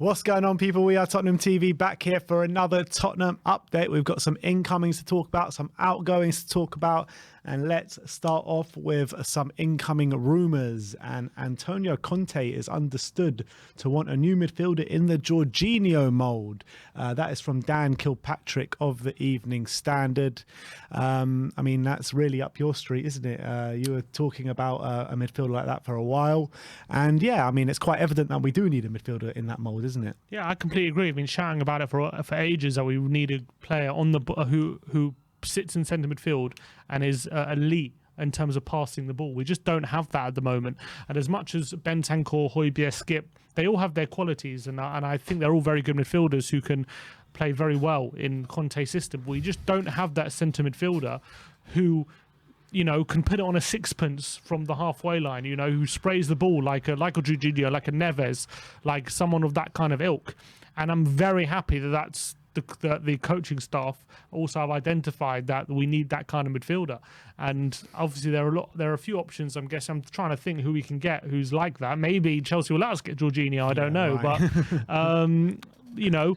What's going on, people? We are Tottenham TV, back here for another Tottenham update. We've got some incomings to talk about, some outgoings to talk about, and let's start off with some incoming rumours. And Antonio Conte is understood to want a new midfielder in the Jorginho mould. That is from Dan Kilpatrick of the Evening Standard. I mean, that's really up your street, isn't it? You were talking about a midfielder like that for a while. And yeah, I mean, it's quite evident that we do need a midfielder in that mould, isn't it? Yeah, I completely agree. I've been shouting about it for ages that we need a player on the who sits in centre midfield and is elite in terms of passing the ball. We just don't have that at the moment. And as much as Bentancur, Højbjerg, Skip, they all have their qualities, and I think they're all very good midfielders who can play very well in Conte's system. We just don't have that centre midfielder who, you know, can put it on a sixpence from the halfway line, you know, who sprays the ball like a Jorginho, like a Neves, like someone of that kind of ilk. And I'm very happy that that's the coaching staff also have identified that we need that kind of midfielder. And obviously there are a few options. I'm trying to think who we can get who's like that. Maybe Chelsea will let us get Jorginho, I don't know. Right. But you know,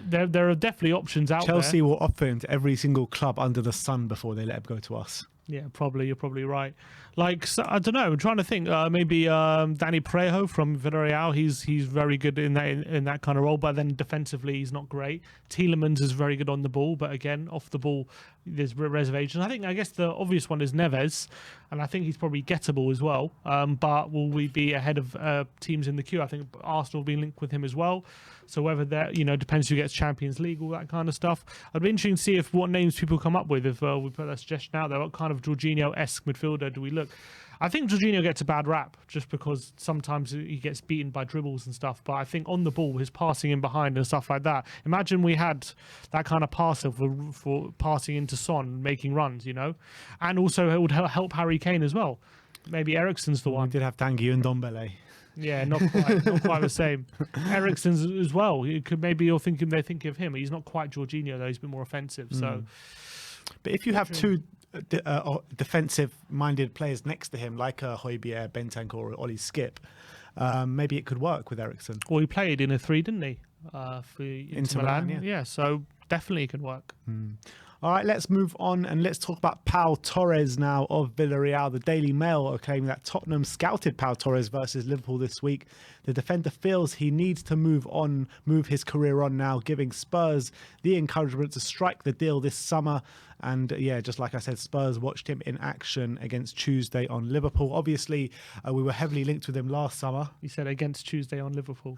there are definitely options out there. Chelsea will offer him to every single club under the sun before they let him go to us. Yeah, probably. You're probably right. Like, so, I don't know. I'm trying to think. Maybe Danny Parejo from Villarreal. He's very good in that kind of role. But then defensively, he's not great. Tielemans is very good on the ball, but again, off the ball, there's reservations. I guess the obvious one is Neves, and I think he's probably gettable as well. But will we be ahead of teams in the queue? I think Arsenal will be linked with him as well. So whether that, you know, depends who gets Champions League, all that kind of stuff. I'd be interested to see what names people come up with. If we put that suggestion out there, what kind of Jorginho-esque midfielder do we look? I think Jorginho gets a bad rap just because sometimes he gets beaten by dribbles and stuff. But I think on the ball, his passing in behind and stuff like that. Imagine we had that kind of passer for passing into Son, making runs, you know. And also it would help Harry Kane as well. Maybe Eriksen's the one. We did have Tanguy and Ndombele. Yeah, not quite the same. Eriksen's as well. They think of him. He's not quite Jorginho though. He's a bit more offensive. So, but if you have two defensive-minded players next to him, like Højbjerg, Bentancur, or Ollie Skip, maybe it could work with Eriksen. Well, he played in a 3, didn't he? For Inter Milan. Yeah, so definitely it can work. All right, let's move on and let's talk about Pau Torres now of Villarreal. The Daily Mail are claiming that Tottenham scouted Pau Torres versus Liverpool this week. The defender feels he needs to move his career on now, giving Spurs the encouragement to strike the deal this summer. And yeah, just like I said, Spurs watched him in action against Tuesday on Liverpool. Obviously, we were heavily linked with him last summer. You said against Tuesday on Liverpool.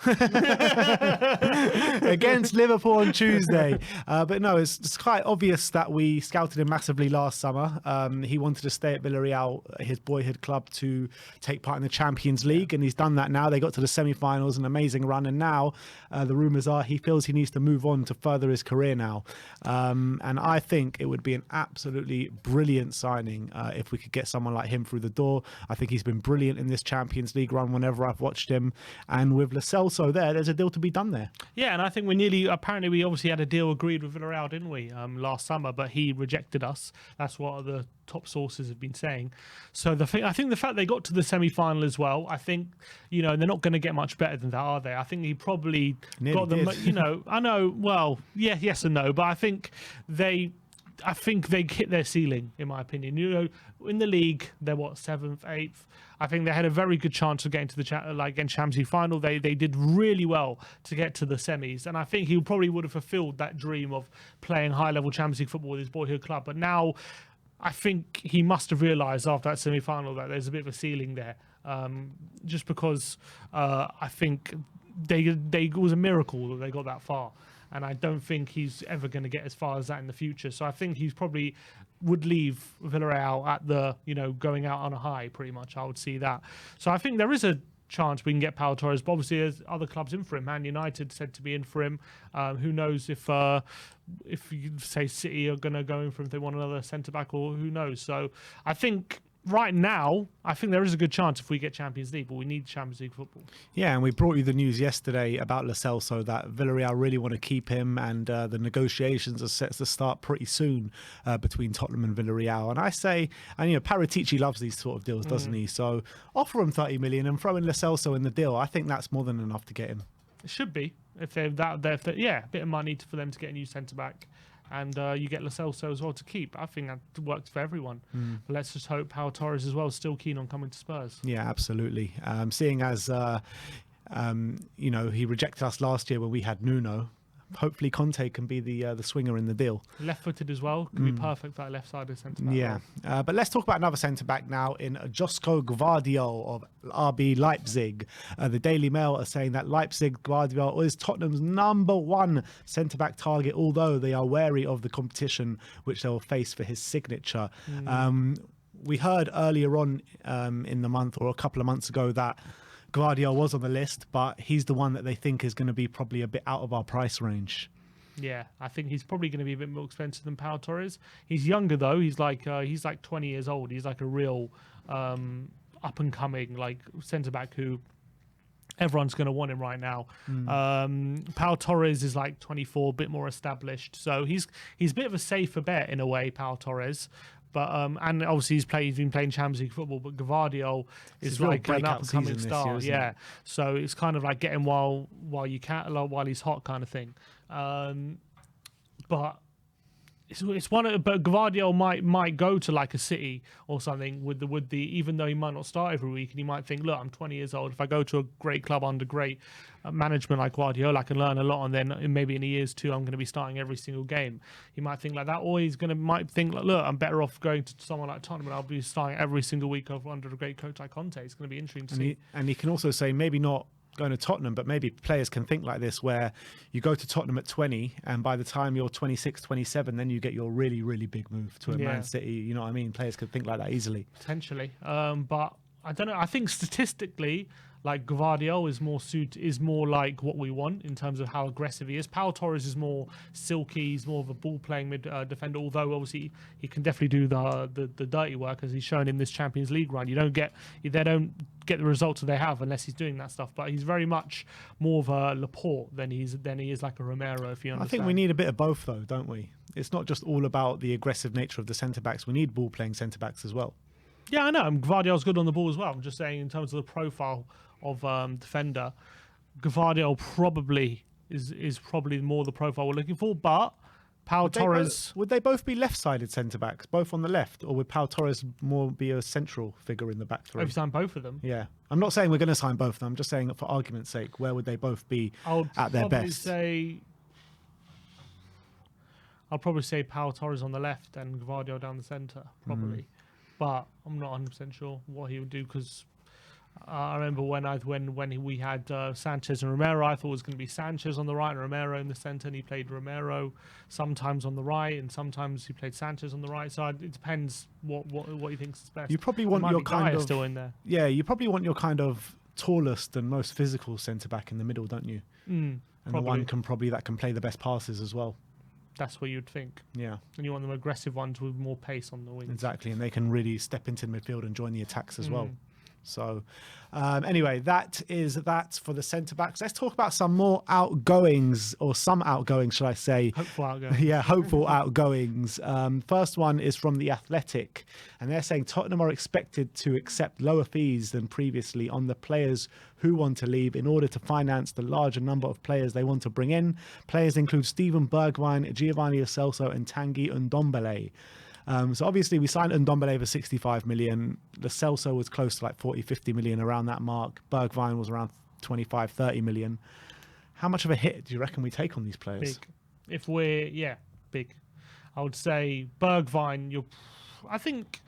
Against Liverpool on Tuesday. But no, it's quite obvious that we scouted him massively last summer. He wanted to stay at Villarreal, his boyhood club, to take part in the Champions League, and he's done that now. They got to the semi-finals, an amazing run, and now the rumours are he feels he needs to move on to further his career now. And I think it would be an absolutely brilliant signing if we could get someone like him through the door. I think he's been brilliant in this Champions League run whenever I've watched him, and with Lo Celso there's a deal to be done there. Yeah, and I think apparently we obviously had a deal agreed with Villarreal, didn't we, last summer, but he rejected us. That's what the top sources have been saying. So I think the fact they got to the semi-final as well, I think, you know, they're not going to get much better than that, are they? I think he probably got them, you know, I know, well, yeah, yes and no, but I think they hit their ceiling, in my opinion. You know, in the league, they're 7th, 8th. I think they had a very good chance of getting to the Champions League final. They did really well to get to the semis, and I think he probably would have fulfilled that dream of playing high-level Champions League football with his boyhood club. But now, I think he must have realised after that semi-final that there's a bit of a ceiling there, just because I think it was a miracle that they got that far. And I don't think he's ever going to get as far as that in the future. So I think he's probably would leave Villarreal at the, you know, going out on a high, pretty much. I would see that. So I think there is a chance we can get Pau Torres. But obviously, there's other clubs in for him. Man United said to be in for him. Who knows if you say City are going to go in for him if they want another centre-back, or who knows. So I think right now, I think there is a good chance if we get Champions League, but we need Champions League football. Yeah, and we brought you the news yesterday about Lo Celso that Villarreal really want to keep him, and the negotiations are set to start pretty soon between Tottenham and Villarreal. And I say, and you know, Paratici loves these sort of deals, doesn't he? So offer him 30 million and throw in Lo Celso in the deal. I think that's more than enough to get him. It should be if they're a bit of money for them to get a new centre back, and you get Lo Celso as well to keep. I think that works for everyone. But let's just hope Pau Torres as well is still keen on coming to Spurs. Yeah, absolutely. Seeing as he rejected us last year when we had Nuno. Hopefully Conte can be the swinger in the deal. Left-footed as well, can be perfect for that left-sided centre-back. Yeah, but let's talk about another centre-back now in Josko Gvardiol of RB Leipzig. The Daily Mail are saying that Leipzig Gvardiol is Tottenham's #1 centre-back target, although they are wary of the competition which they will face for his signature. We heard earlier on in the month, or a couple of months ago, that Gvardiol was on the list, but he's the one that they think is going to be probably a bit out of our price range. Yeah, I think he's probably going to be a bit more expensive than Pau Torres. He's younger though. He's like 20 years old. He's like a real up and coming like centre back who everyone's going to want him right now. Pau Torres is like 24, a bit more established. So he's a bit of a safer bet in a way, Pau Torres. But and obviously he's been playing Champions League football. But Gvardiol is like an up and coming star. Yeah, so it's kind of like get him while you can, while he's hot, kind of thing. But it's one of, but Gvardiol might go to like a City or something with the even though he might not start every week, and he might think, look, I'm 20 years old. If I go to a great club under great management like Gvardiol, I can learn a lot, and then maybe in a year's two, I'm going to be starting every single game. He might think like that, or he's might think like, look, I'm better off going to someone like Tottenham, and I'll be starting every single week under a great coach like Conte. It's going to be interesting to see. And he can also say maybe not going to Tottenham, but maybe players can think like this, where you go to Tottenham at 20 and by the time you're 26, 27, then you get your really, really big move to a Man City. You know what I mean? Players could think like that easily. Potentially. But I don't know. I think statistically, like Gvardiol is more like what we want in terms of how aggressive he is. Pau Torres is more silky. He's more of a ball playing defender. Although obviously he can definitely do the dirty work, as he's shown in this Champions League run. They don't get the results that they have unless he's doing that stuff. But he's very much more of a Laporte than he is like a Romero. If you understand. I think we need a bit of both, though, don't we? It's not just all about the aggressive nature of the centre backs. We need ball playing centre backs as well. Yeah, I know. Gvardiol's good on the ball as well. I'm just saying in terms of the profile of defender, Gvardiol probably is probably more the profile we're looking for. But Pau Torres, would they both be left-sided centre backs, both on the left, or would Pau Torres more be a central figure in the back three? I've signed both of them. Yeah, I'm not saying we're going to sign both of them. I'm just saying, for argument's sake, where would they both be at their best? I'll probably say Pau Torres on the left and Gvardiol down the centre, probably. But I'm not 100% sure what he would do, because I remember when we had Sanchez and Romero, I thought it was going to be Sanchez on the right and Romero in the centre, and he played Romero sometimes on the right and sometimes he played Sanchez on the right. So it depends what he thinks is best. You probably want your kind of still in there. Yeah, you probably want your kind of tallest and most physical centre back in the middle, don't you? And the one that can play the best passes as well. That's what you'd think. Yeah. And you want them aggressive ones with more pace on the wings. Exactly, and they can really step into the midfield and join the attacks as well. So anyway, that is that for the centre-backs. Let's talk about some more outgoings, or some outgoings, should I say. Hopeful outgoings. Yeah, hopeful outgoings. First one is from The Athletic, and they're saying Tottenham are expected to accept lower fees than previously on the players who want to leave in order to finance the larger number of players they want to bring in. Players include Steven Bergwijn, Giovanni Lo Celso and Tanguy Ndombele. So obviously we signed Ndombele for 65 million. Lo Celso was close to like 40, 50 million, around that mark. Bergwijn was around 25, 30 million. How much of a hit do you reckon we take on these players? Big. Big. I would say Bergwijn, I think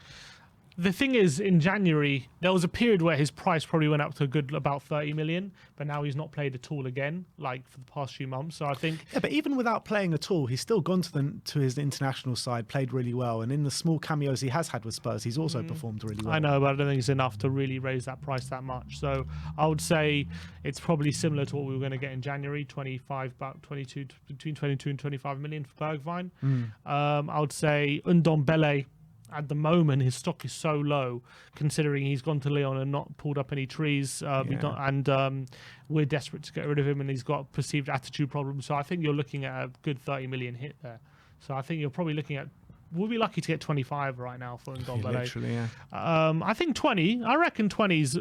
the thing is, in January, there was a period where his price probably went up to a good about 30 million, but now he's not played at all again, like for the past few months. So I think... Yeah, but even without playing at all, he's still gone to his international side, played really well. And in the small cameos he has had with Spurs, he's also performed really well. I know, but I don't think it's enough to really raise that price that much. So I would say it's probably similar to what we were going to get in January, between 22 and 25 million for Bergwijn. I would say Ndombele, at the moment, his stock is so low, considering he's gone to Lyon and not pulled up any trees. We're desperate to get rid of him, and he's got perceived attitude problems. So I think you're looking at a good 30 million hit there. So I think you're probably looking at we'll be lucky to get 25 right now for Ndombele. Literally, yeah. I think 20. I reckon 20 is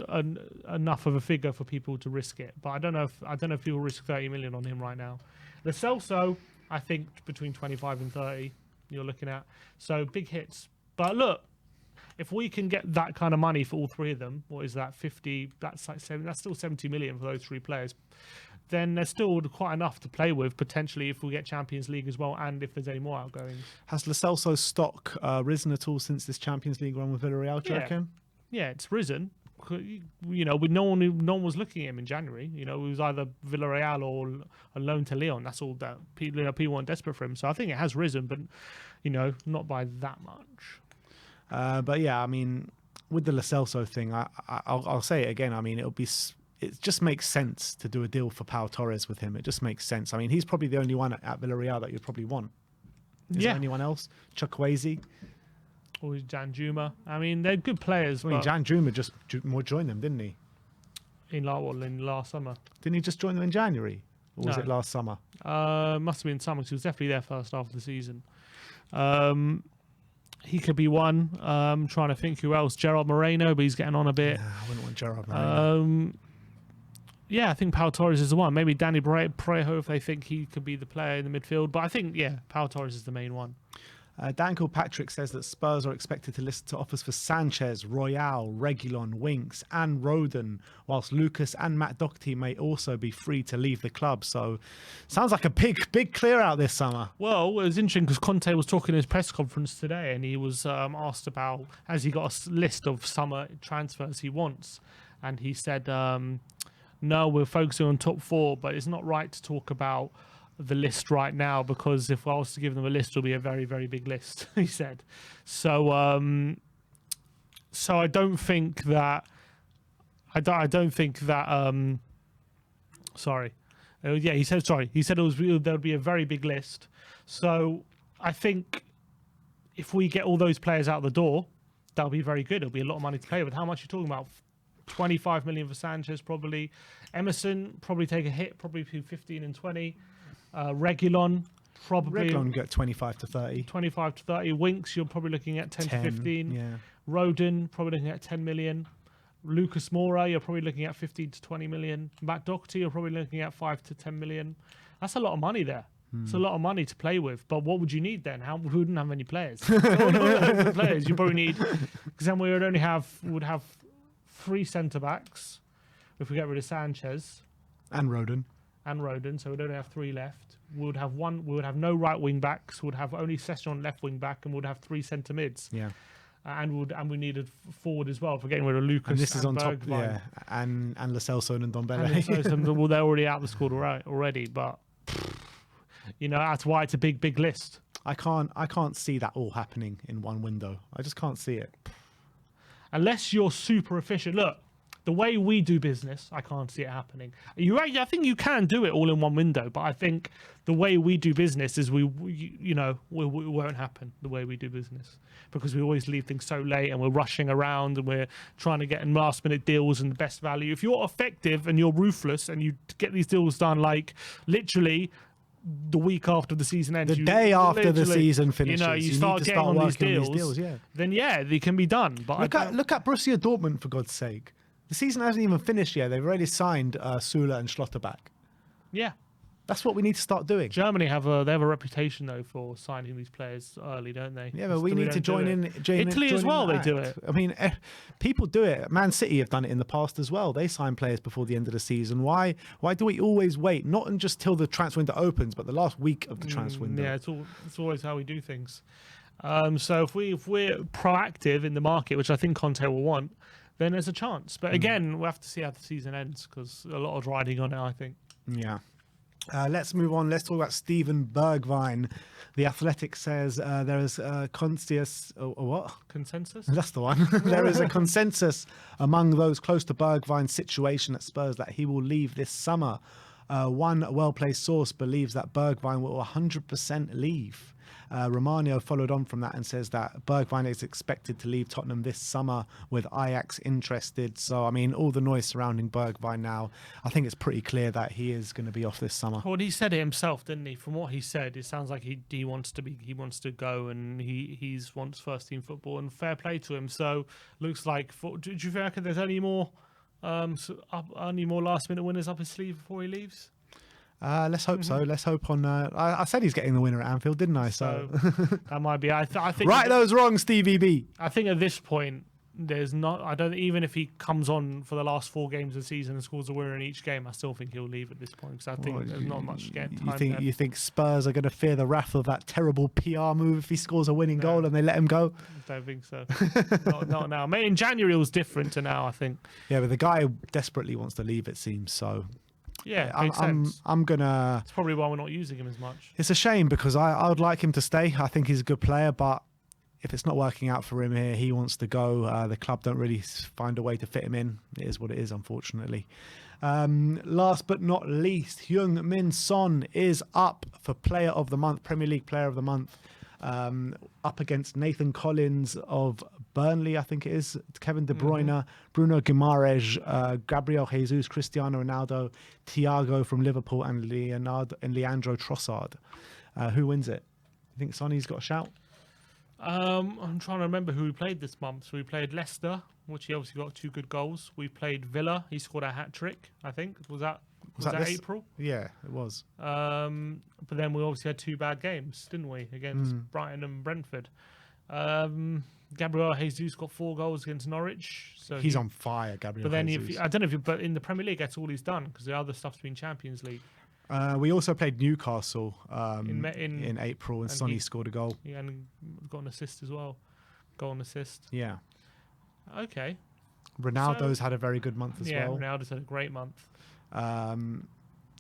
enough of a figure for people to risk it. But I don't know if people risk 30 million on him right now. The Celso, I think between 25 and 30, you're looking at. So big hits. But look, if we can get that kind of money for all three of them, what is that? 50. That's like that's still 70 million for those three players. Then there's still quite enough to play with potentially if we get Champions League as well, and if there's any more outgoings. Has Lo Celso's stock risen at all since this Champions League run with Villarreal? Do you reckon? Yeah, it's risen. You know, no one was looking at him in January. You know, it was either Villarreal or a loan to Lyon. That's all that people weren't desperate for him. So I think it has risen, but you know, not by that much. But yeah, I mean, with the Lo Celso thing, I'll say it again. I mean, it just makes sense to do a deal for Pau Torres with him. It just makes sense. I mean, he's probably the only one at Villarreal that you'd probably want. Is there anyone else? Chukwueze? Or Jan Juma. I mean, they're good players. I mean, Jan Juma just joined them, didn't he? In last summer. Didn't he just join them in January? Or was it last summer? Must have been summer, because he was definitely there first half of the season. He could be one. Trying to think who else. Gerard Moreno, but he's getting on a bit. Yeah, I wouldn't want Gerard Moreno. Yeah, I think Pau Torres is the one. Maybe Danny Parejo if they think he could be the player in the midfield. But I think, Pau Torres is the main one. Dan Kilpatrick says that Spurs are expected to listen to offers for Sanchez, Royale, Reguilon, Winks and Rodon, whilst Lucas and Matt Doherty may also be free to leave the club. So sounds like a big clear out this summer. Well, it was interesting because Conte was talking in his press conference today, and he was asked about, has he got a list of summer transfers he wants? And he said, no, we're focusing on top four, but it's not right to talk about the list right now, because if I was to give them a list, it'll be a very, very big list, he said. So I don't think that he said there'll be a very big list. So I think if we get all those players out the door, that'll be very good. It'll be a lot of money to play with. How much are you talking about? 25 million for Sanchez, probably. Emerson probably take a hit, probably between 15 and 20. Reguilon probably get 25 to 30. 25 to 30. Winks, you're probably looking at 10 to 15. Yeah. Rodon, probably looking at 10 million. Lucas Moura, you're probably looking at 15 to 20 million. Matt Doherty, you're probably looking at 5 to 10 million. That's a lot of money there. It's a lot of money to play with. But what would you need then? We wouldn't have any players. Players you probably need, because then we would have 3 centre backs if we get rid of Sanchez and Rodon. So we'd only have 3 left. We would have no right wing backs. We'd have only Session left wing back, and we'd have 3 centre mids. Yeah. And we needed forward as well for getting rid of Lucas. And this is on Bergwijn. top, yeah. And Lo Celso and Ndombele. Well, they're already out the squad already, but you know, that's why it's a big list. I can't see that all happening in one window. I just can't see it. Unless you're super efficient. Look, the way we do business, I can't see it happening. I think you can do it all in one window, but I think the way we do business is we won't happen the way we do business, because we always leave things so late and we're rushing around and we're trying to get last minute deals and the best value. If you're effective and you're ruthless and you get these deals done like literally the week after the season ends, the day after the season finishes, you start getting on these deals, then they can be done. But look at Borussia Dortmund, for God's sake. The season hasn't even finished yet. They've already signed Sula and Schlotterbeck. Yeah. That's what we need to start doing. Germany have a reputation though for signing these players early, don't they? Yeah, but we need to join in. Italy as well, they do it. I mean, people do it. Man City have done it in the past as well. They sign players before the end of the season. Why do we always wait? Not just till the transfer window opens, but the last week of the transfer window. Yeah, it's always how we do things. So if we're proactive in the market, which I think Conte will want, then there's a chance. But again, we'll have to see how the season ends, because a lot of riding on it, I think. Yeah. Let's move on. Let's talk about Steven Bergwijn. The Athletic says there is a consensus. Consensus? That's the one. There is a consensus among those close to Bergwijn's situation at Spurs that he will leave this summer. One well-placed source believes that Bergwijn will 100% leave. Romano followed on from that and says that Bergwijn is expected to leave Tottenham this summer with Ajax interested. So, I mean, all the noise surrounding Bergwijn now, I think it's pretty clear that he is going to be off this summer. Well, he said it himself, didn't he? From what he said, it sounds like he wants to go, and he wants first team football, and fair play to him. So, looks like do you reckon there's any more last minute winners up his sleeve before he leaves? Let's hope so. Let's hope on. I said he's getting the winner at Anfield, didn't I? So that might be. I think right those wrongs, Stevie B. I think at this point, there's not. I don't even if he comes on for the last 4 games of the season and scores a winner in each game, I still think he'll leave at this point because I think there's not much getting time. You think Spurs are going to fear the wrath of that terrible PR move if he scores a winning goal and they let him go? I don't think so. not now. Maybe in January it was different to now, I think. Yeah, but the guy desperately wants to leave. It seems so. Yeah, I'm gonna. It's probably why we're not using him as much. It's a shame because I would like him to stay. I think he's a good player, but if it's not working out for him here, he wants to go. The club don't really find a way to fit him in. It is what it is, unfortunately. Last but not least, Heung-min Son is up for Player of the Month, Premier League Player of the Month, up against Nathan Collins of Burnley, I think it is, Kevin De Bruyne, Bruno Guimaraes, Gabriel Jesus, Cristiano Ronaldo, Thiago from Liverpool, and Leandro Trossard. Who wins it? You think Sonny's got a shout? I'm trying to remember who we played this month. So we played Leicester, which he obviously got 2 good goals. We played Villa. He scored a hat-trick, I think. Was that April? Yeah, it was. But then we obviously had 2 bad games, didn't we, against Brighton and Brentford. Gabriel Jesus got 4 goals against Norwich. So he's on fire, Gabriel. But then Jesus. I don't know but in the Premier League, that's all he's done because the other stuff's been Champions League. We also played Newcastle in April, and Sonny he scored a goal. Yeah, and got an assist as well. Goal and assist. Yeah. Okay. Ronaldo's had a very good month as well. Yeah, Ronaldo's had a great month. Bruno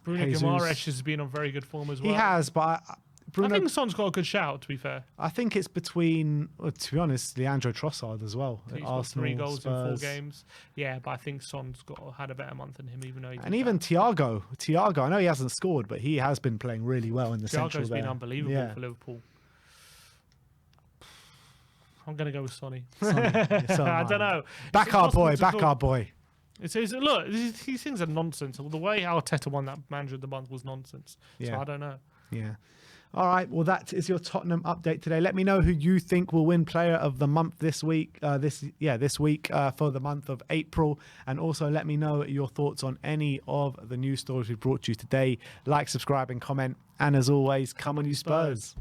Guimaraes has been on very good form as well. He has, but I think Son's got a good shout, to be fair. I think it's between, to be honest, Leandro Trossard as well. He's got Arsenal, 3 goals Spurs. in 4 games. Yeah, but I think Son's had a better month than him, even though even Thiago, I know he hasn't scored, but he has been playing really well in the central there. Thiago's been unbelievable for Liverpool. I'm going to go with Sonny. I don't know. Back our boy. Look, these things are nonsense. The way Arteta won that Manager of the Month was nonsense. So I don't know. Yeah. All right. Well, that is your Tottenham update today. Let me know who you think will win Player of the Month this week. This week for the month of April, and also let me know your thoughts on any of the news stories we brought you today. Like, subscribe, and comment. And as always, come on, you Spurs.